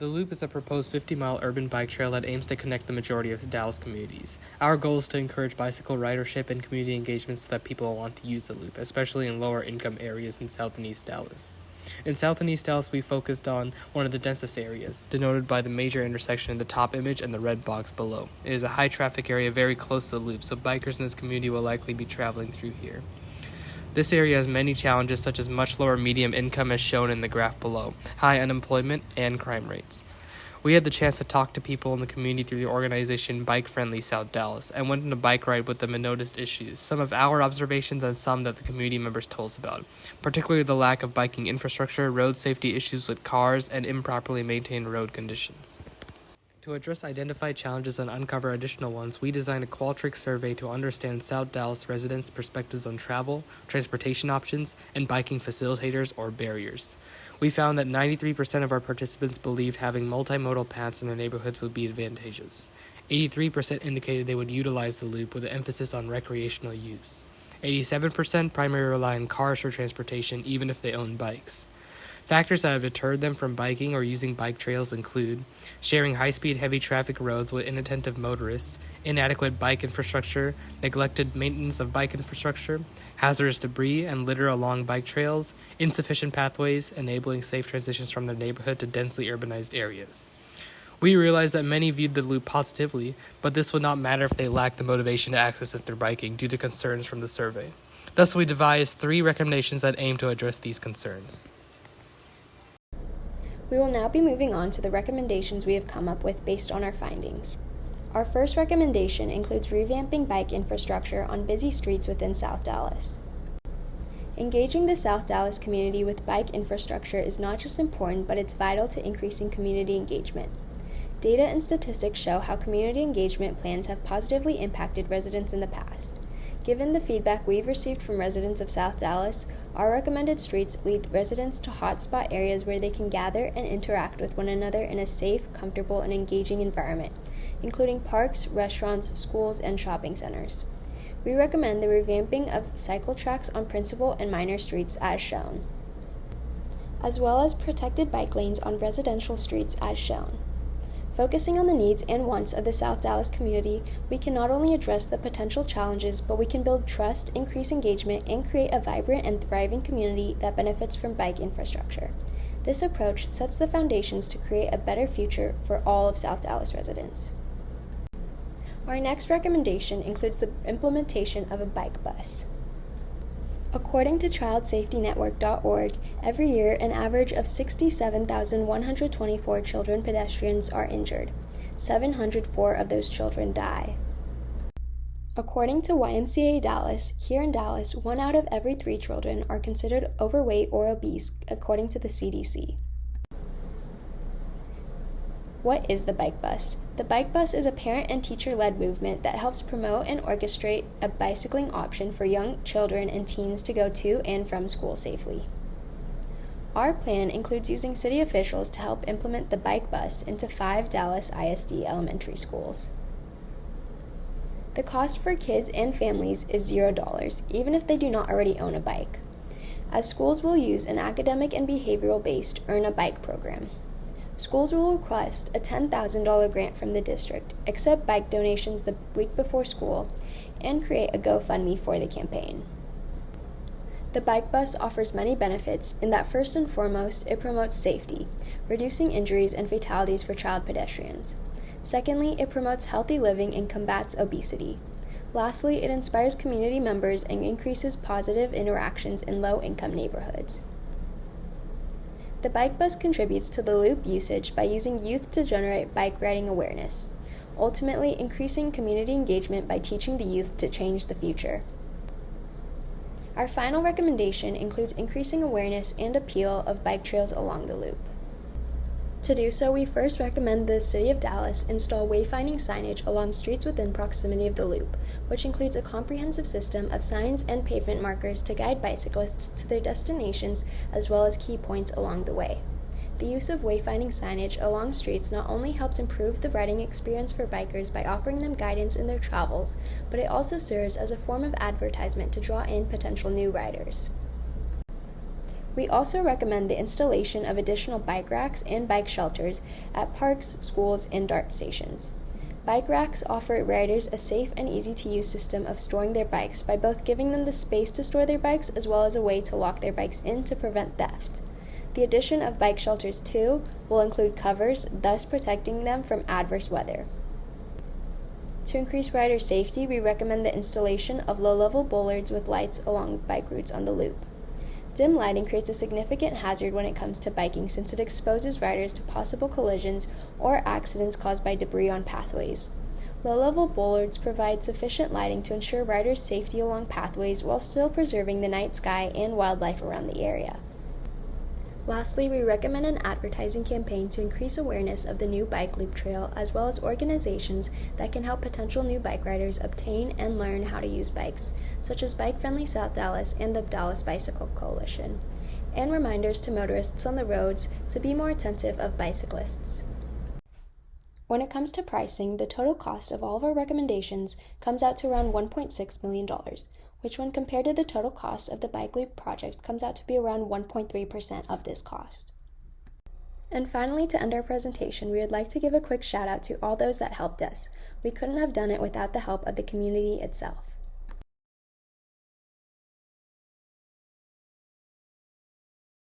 The Loop is a proposed 50-mile urban bike trail that aims to connect the majority of Dallas communities. Our goal is to encourage bicycle ridership and community engagement so that people want to use the Loop, especially in lower-income areas in South and East Dallas. In South and East Dallas, we focused on one of the densest areas, denoted by the major intersection in the top image and the red box below. It is a high-traffic area very close to the Loop, so bikers in this community will likely be traveling through here. This area has many challenges such as much lower medium income as shown in the graph below, high unemployment, and crime rates. We had the chance to talk to people in the community through the organization Bike Friendly South Dallas and went on a bike ride with them and noticed issues, some of our observations and some that the community members told us about, particularly the lack of biking infrastructure, road safety issues with cars, and improperly maintained road conditions. To address identified challenges and uncover additional ones, we designed a Qualtrics survey to understand South Dallas residents' perspectives on travel, transportation options, and biking facilitators or barriers. We found that 93% of our participants believed having multimodal paths in their neighborhoods would be advantageous. 83% indicated they would utilize the Loop with an emphasis on recreational use. 87% primarily rely on cars for transportation even if they own bikes. Factors that have deterred them from biking or using bike trails include sharing high-speed, heavy traffic roads with inattentive motorists, inadequate bike infrastructure, neglected maintenance of bike infrastructure, hazardous debris and litter along bike trails, insufficient pathways, enabling safe transitions from their neighborhood to densely urbanized areas. We realized that many viewed the Loop positively, but this would not matter if they lacked the motivation to access it through biking due to concerns from the survey. Thus, we devised 3 recommendations that aim to address these concerns. We will now be moving on to the recommendations we have come up with based on our findings. Our first recommendation includes revamping bike infrastructure on busy streets within South Dallas. Engaging the South Dallas community with bike infrastructure is not just important, but it's vital to increasing community engagement. Data and statistics show how community engagement plans have positively impacted residents in the past. Given the feedback we've received from residents of South Dallas, our recommended streets lead residents to hotspot areas where they can gather and interact with one another in a safe, comfortable, and engaging environment, including parks, restaurants, schools, and shopping centers. We recommend the revamping of cycle tracks on principal and minor streets as shown, as well as protected bike lanes on residential streets as shown. Focusing on the needs and wants of the South Dallas community, we can not only address the potential challenges, but we can build trust, increase engagement, and create a vibrant and thriving community that benefits from bike infrastructure. This approach sets the foundations to create a better future for all of South Dallas residents. Our next recommendation includes the implementation of a bike bus. According to ChildSafetyNetwork.org, every year an average of 67,124 children pedestrians are injured. 704 of those children die. According to YMCA Dallas, here in Dallas, 1 out of every 3 children are considered overweight or obese, according to the CDC. What is the bike bus? The bike bus is a parent and teacher-led movement that helps promote and orchestrate a bicycling option for young children and teens to go to and from school safely. Our plan includes using city officials to help implement the bike bus into 5 Dallas ISD elementary schools. The cost for kids and families is $0, even if they do not already own a bike, as schools will use an academic and behavioral-based Earn a Bike program. Schools will request a $10,000 grant from the district, accept bike donations the week before school, and create a GoFundMe for the campaign. The bike bus offers many benefits in that first and foremost, it promotes safety, reducing injuries and fatalities for child pedestrians. Secondly, it promotes healthy living and combats obesity. Lastly, it inspires community members and increases positive interactions in low-income neighborhoods. The bike bus contributes to the Loop usage by using youth to generate bike riding awareness, ultimately increasing community engagement by teaching the youth to change the future. Our final recommendation includes increasing awareness and appeal of bike trails along the Loop. To do so, we first recommend the City of Dallas install wayfinding signage along streets within proximity of the Loop, which includes a comprehensive system of signs and pavement markers to guide bicyclists to their destinations as well as key points along the way. The use of wayfinding signage along streets not only helps improve the riding experience for bikers by offering them guidance in their travels, but it also serves as a form of advertisement to draw in potential new riders. We also recommend the installation of additional bike racks and bike shelters at parks, schools, and DART stations. Bike racks offer riders a safe and easy-to-use system of storing their bikes by both giving them the space to store their bikes as well as a way to lock their bikes in to prevent theft. The addition of bike shelters, too, will include covers, thus protecting them from adverse weather. To increase rider safety, we recommend the installation of low-level bollards with lights along bike routes on the loop. Dim lighting creates a significant hazard when it comes to biking since it exposes riders to possible collisions or accidents caused by debris on pathways. Low-level bollards provide sufficient lighting to ensure riders' safety along pathways while still preserving the night sky and wildlife around the area. Lastly, we recommend an advertising campaign to increase awareness of the new bike loop trail, as well as organizations that can help potential new bike riders obtain and learn how to use bikes, such as Bike Friendly South Dallas and the Dallas Bicycle Coalition, and reminders to motorists on the roads to be more attentive of bicyclists. When it comes to pricing, the total cost of all of our recommendations comes out to around $1.6 million, which when compared to the total cost of the bike loop project comes out to be around 1.3% of this cost. And finally, to end our presentation, we would like to give a quick shout out to all those that helped us. We couldn't have done it without the help of the community itself.